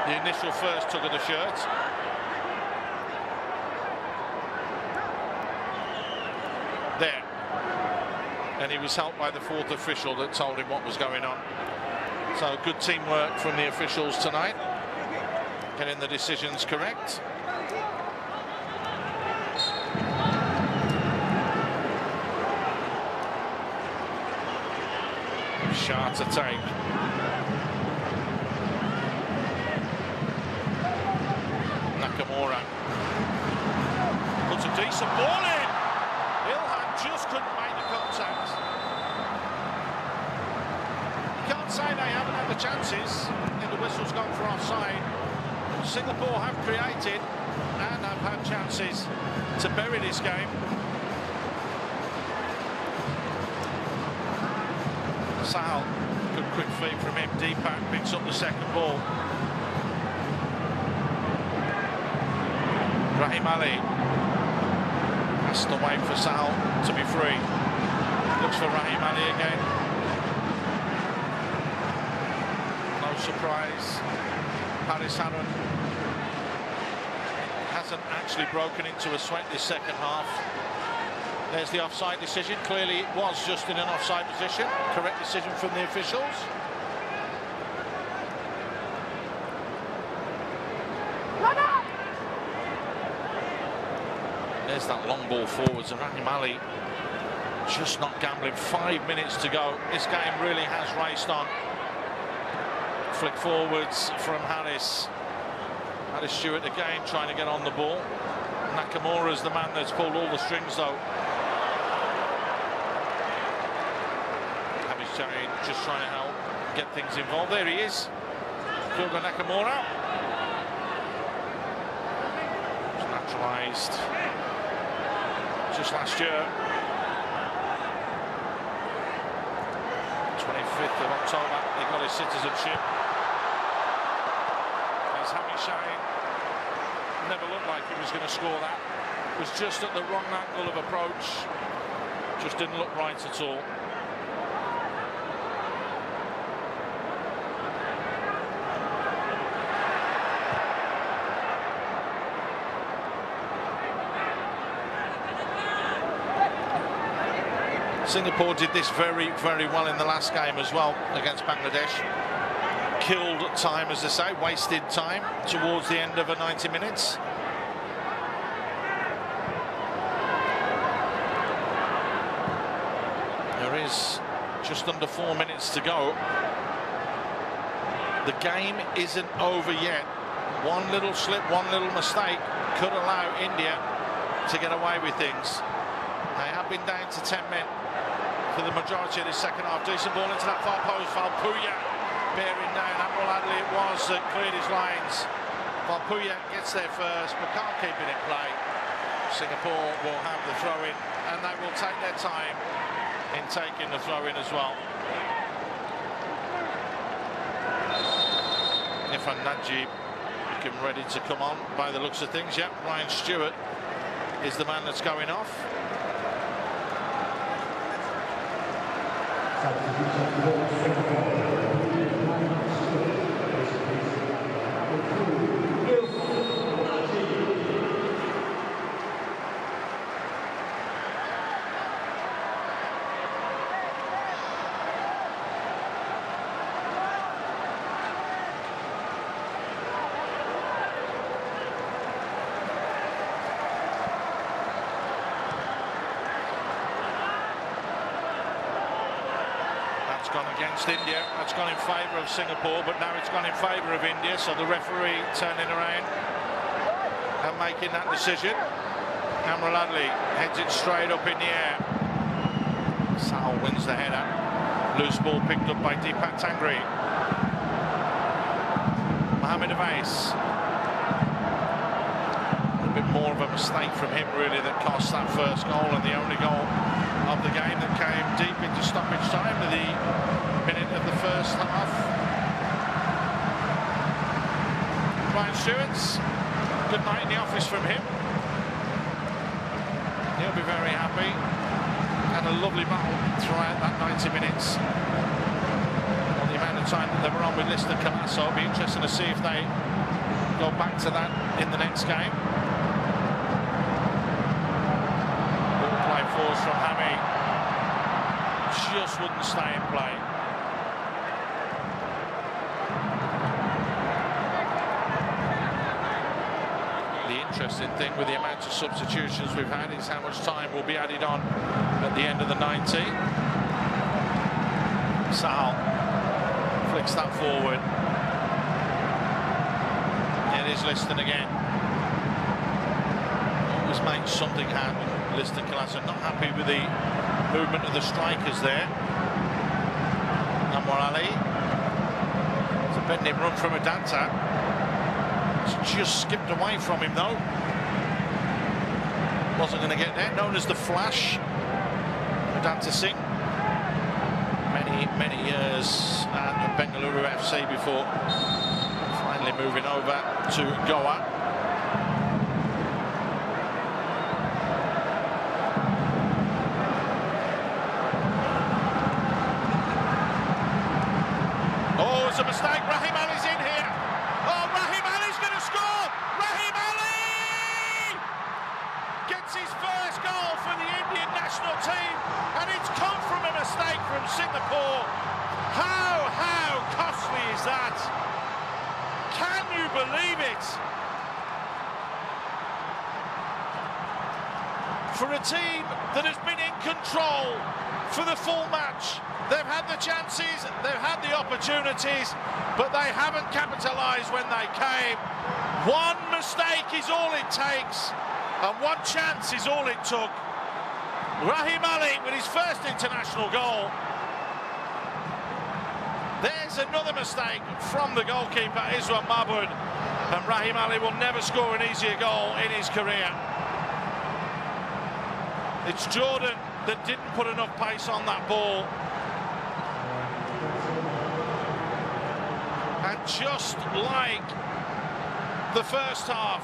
the initial first tug of the shirt. There. And he was helped by the fourth official that told him what was going on. So good teamwork from the officials tonight, getting the decisions correct. Shot to take. Nakamura puts a decent ball in. Ilhan just couldn't make the contact. You can't say they haven't had the chances. I think the whistle's gone for offside. Singapore have created and have had chances to bury this game. Sal, good quick feed from him. Deepak picks up the second ball. Rahim Ali has to wait for Sal to be free. Looks for Rahim Ali again. No surprise. Paris Harun hasn't actually broken into a sweat this second half. There's the offside decision. Clearly it was just in an offside position. Correct decision from the officials. There's that long ball forwards, and Rahim Ali just not gambling. 5 minutes to go. This game really has raced on. Flick forwards from Harris. Harris Stewart again trying to get on the ball. Nakamura's the man that's pulled all the strings though. Just trying to help get things involved. There he is, Kyuga Nakamura. He's naturalised just last year. 25th of October, he got his citizenship. There's Hami Shaheen. Never looked like he was going to score that. Was just at the wrong angle of approach. Just didn't look right at all. Singapore did this very, very well in the last game as well against Bangladesh. Killed time, as they say, wasted time towards the end of a 90 minutes. There is just under 4 minutes to go. The game isn't over yet. One little slip, one little mistake could allow India to get away with things. They have been down to 10 men for the majority of this second half. Decent ball into that far post. Valpuya bearing down. Amrul Adli it was that cleared his lines. Valpuya gets there first, but can't keep it in play. Singapore will have the throw-in, and they will take their time in taking the throw-in as well. Irfan Najib looking ready to come on by the looks of things. Yep, Ryan Stewart is the man that's going off. Gone against India. That's gone in favour of Singapore, but now it's gone in favour of India, so the referee turning around and making that decision. Amrul Adli heads it straight up in the air. Sal wins the header. Loose ball picked up by Deepak Tangri. Mohamed Awais. A bit more of a mistake from him really that cost that first goal, and the only goal of the game that came deep into stoppage time to the minute of the first half. Ryan Stewart's good night in the office from him. He'll be very happy. Had a lovely battle throughout that 90 minutes. Well, the amount of of time that they were on with Leicester Calasso. It'll be interesting to see if they go back to that in the next game. Ball play force from Hammy. Just wouldn't stay in play. The interesting thing with the amount of substitutions we've had is how much time will be added on at the end of the 90. Sal flicks that forward. It is Liston again. Always makes something happen. Liston Calasso not happy with the movement of the strikers there. Anwar Ali. It's a bending run from Adanta. It's just skipped away from him though. Wasn't going to get there. Known as the Flash. Adanta Singh. Many years at Bengaluru FC before finally moving over to Goa. Oh, it's a mistake. Rahim Ali's in here. Oh, Rahim Ali's going to score. Rahim Ali gets his first goal for the Indian national team, and it's come from a mistake from Singapore. How costly is that? Can you believe it? For a team that has been in control for the full match, they've had the chances, they've had the opportunities, but they haven't capitalised when they came. One mistake is all it takes, and one chance is all it took. Rahim Ali with his first international goal. There's another mistake from the goalkeeper, Iswan Mahmood, and Rahim Ali will never score an easier goal in his career. It's Jordan that didn't put enough pace on that ball. And just like the first half,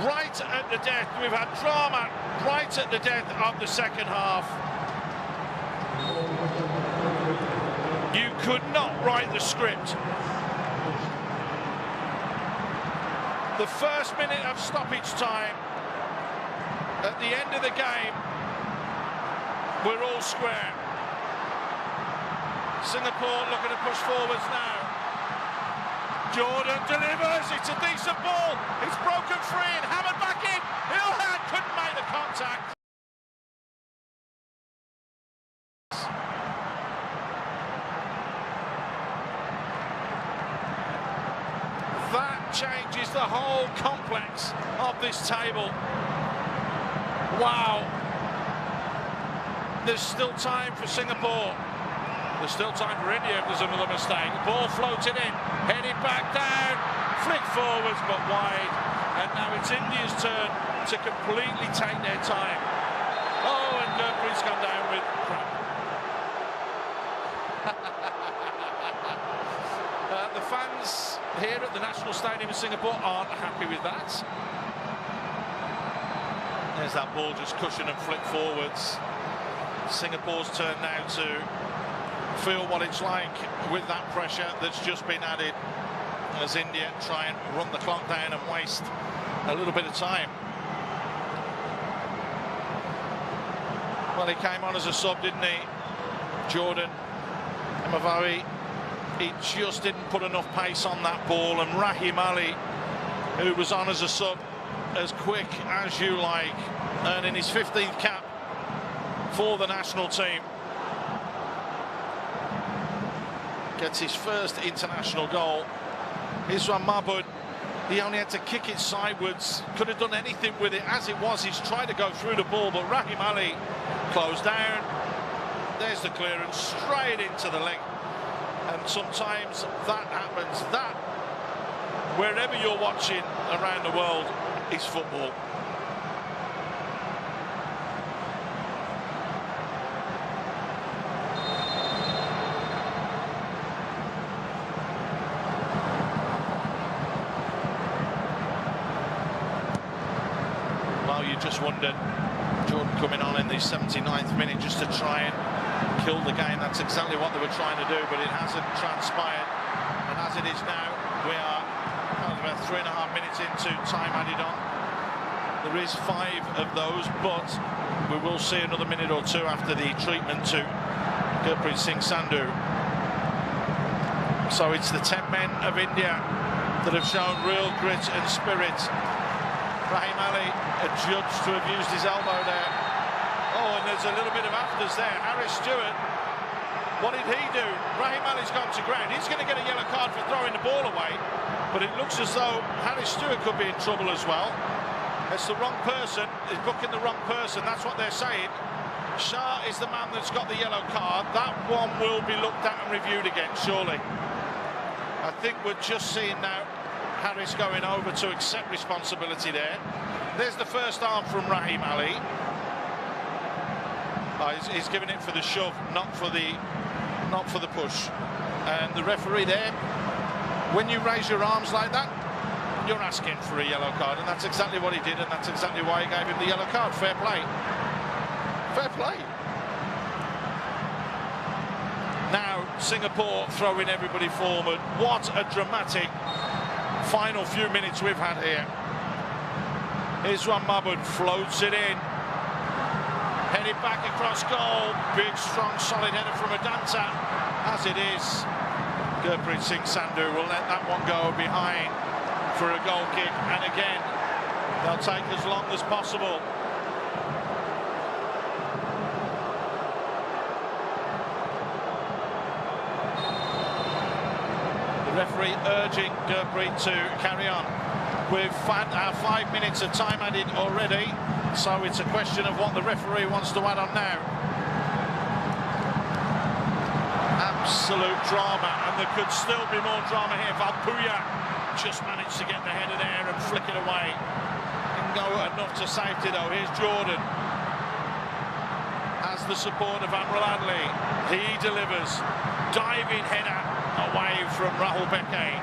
right at the death, we've had drama right at the death of the second half. You could not write the script. The first minute of stoppage time, at the end of the game, we're all square. Singapore looking to push forwards now. Jordan delivers, it's a decent ball, it's broken free and hammered back in. Ilhan couldn't make the contact. That changes the whole complex of this table. Wow. There's still time for Singapore. There's still time for India if there's another mistake. Ball floated in, headed back down, flick forwards but wide. And now it's India's turn to completely take their time. Oh, and Gurpreet's gone down with crap. The fans here at the National Stadium in Singapore aren't happy with that. There's that ball just cushion and flick forwards. Singapore's turn now to feel what it's like with that pressure that's just been added as India try and run the clock down and waste a little bit of time. Well, he came on as a sub, didn't he? Jordan Emavawi. He just didn't put enough pace on that ball, and Rahim Ali, who was on as a sub, as quick as you like, earning his 15th cap for the national team. Gets his first international goal. Iswan Mahmood, he only had to kick it sideways, could have done anything with it. As it was, he's tried to go through the ball, but Rahim Ali closed down. There's the clearance, straight into the leg. And sometimes that happens. That, wherever you're watching around the world, is football. Well, you just wondered, Jordan coming on in the 79th minute just to try and kill the game. That's exactly what they were trying to do, but it hasn't transpired. And as it is now, we are about 3.5 minutes into time added on. There is 5 of those, but we will see another minute or two after the treatment to Gurpreet Singh Sandhu. So it's the 10 men of India that have shown real grit and spirit. Rahim Ali adjudged to have used his elbow there. Oh, and there's a little bit of afters there. Harris Stewart, what did he do? Rahim Ali's gone to ground. He's going to get a yellow card for throwing the ball away, but it looks as though Harris Stewart could be in trouble as well. It's the wrong person. He's booking the wrong person. That's what they're saying. Shah is the man that's got the yellow card. That one will be looked at and reviewed again, surely. I think we're just seeing now Harris going over to accept responsibility there. There's the first arm from Rahim Ali. He's giving it for the shove, not for the push. And the referee there, when you raise your arms like that, you're asking for a yellow card, and that's exactly what he did, and that's exactly why he gave him the yellow card. Fair play. Fair play. Now Singapore throwing everybody forward. What a dramatic final few minutes we've had here. Isran Mahmood floats it in. Headed back across goal. Big, strong, solid header from Adanta. As it is, Gurpreet Singh Sandhu will let that one go behind for a goal kick. And again, they'll take as long as possible. The referee urging Gurpreet to carry on. We've had our 5 minutes of time added already, so it's a question of what the referee wants to add on now. Absolute drama, and there could still be more drama here. Valpuya just managed to get the header there and flick it away. Didn't go enough to safety though. Here's Jordan. Has the support of Amrul Adli. He delivers. Diving header away from Rahul Beke.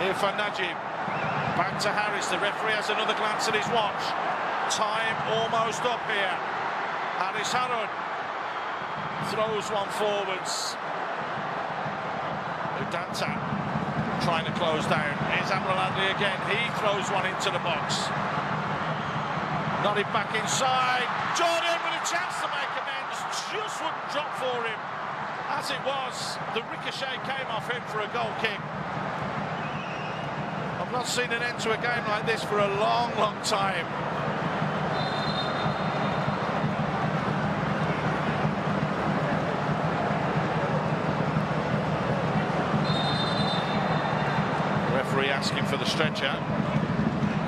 Irfan Najib. Back to Harris. The referee has another glance at his watch. Time almost up here. Haris Harun throws one forwards. Udanta trying to close down. Here's Amrul Adli again. He throws one into the box. Nodded back inside. Jordan with a chance to make amends. Just wouldn't drop for him. As it was, the ricochet came off him for a goal kick. I've not seen an end to a game like this for a long, long time. The referee asking for the stretcher.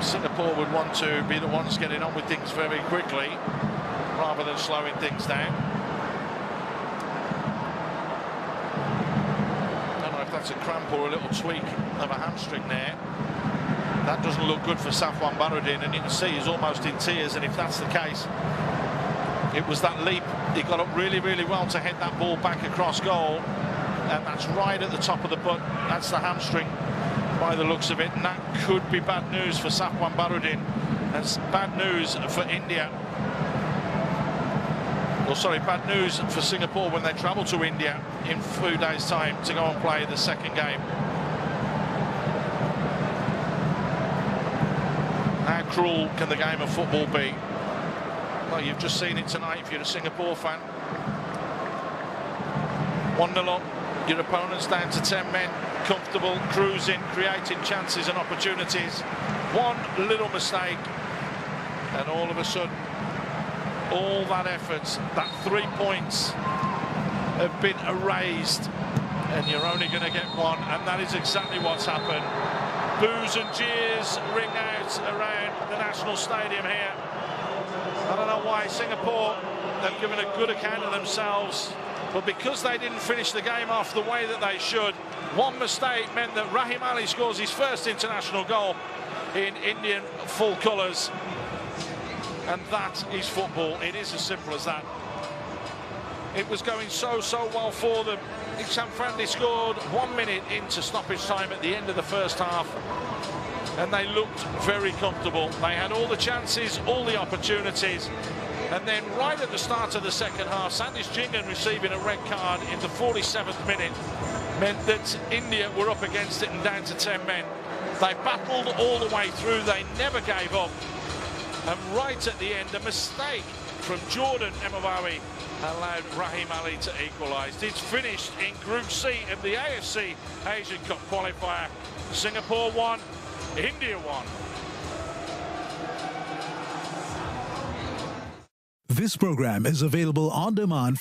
Singapore would want to be the ones getting on with things very quickly rather than slowing things down. That's a cramp or a little tweak of a hamstring there. That doesn't look good for Safwan Baruddin, and you can see he's almost in tears, and if that's the case, it was that leap. He got up really, really well to head that ball back across goal, and that's right at the top of the butt. That's the hamstring by the looks of it, and that could be bad news for Safwan Baruddin. That's bad news for India. Well, sorry, bad news for Singapore when they travel to India in 2 days' time to go and play the second game. How cruel can the game of football be? Well, you've just seen it tonight if you're a Singapore fan. 1-0 up, your opponent's down to 10 men, comfortable, cruising, creating chances and opportunities. One little mistake, and all of a sudden, all that effort, that 3 points have been erased, and you're only going to get one, and that is exactly what's happened. Boos and jeers ring out around the National Stadium here. I don't know why Singapore have given a good account of themselves, but because they didn't finish the game off the way that they should, one mistake meant that Rahim Ali scores his first international goal in Indian full colours. And that is football. It is as simple as that. It was going so well for them. Ihsan Fandi scored 1 minute into stoppage time at the end of the first half, and they looked very comfortable. They had all the chances, all the opportunities, And then right at the start of the second half, Sandis Jhingan receiving a red card in the 47th minute meant that India were up against it and down to 10 men. They battled all the way through. They never gave up. And right at the end, a mistake from Jordan Emabawi allowed Rahim Ali to equalise. It's finished in Group C of the AFC Asian Cup qualifier. Singapore won, India won. This program is available on demand for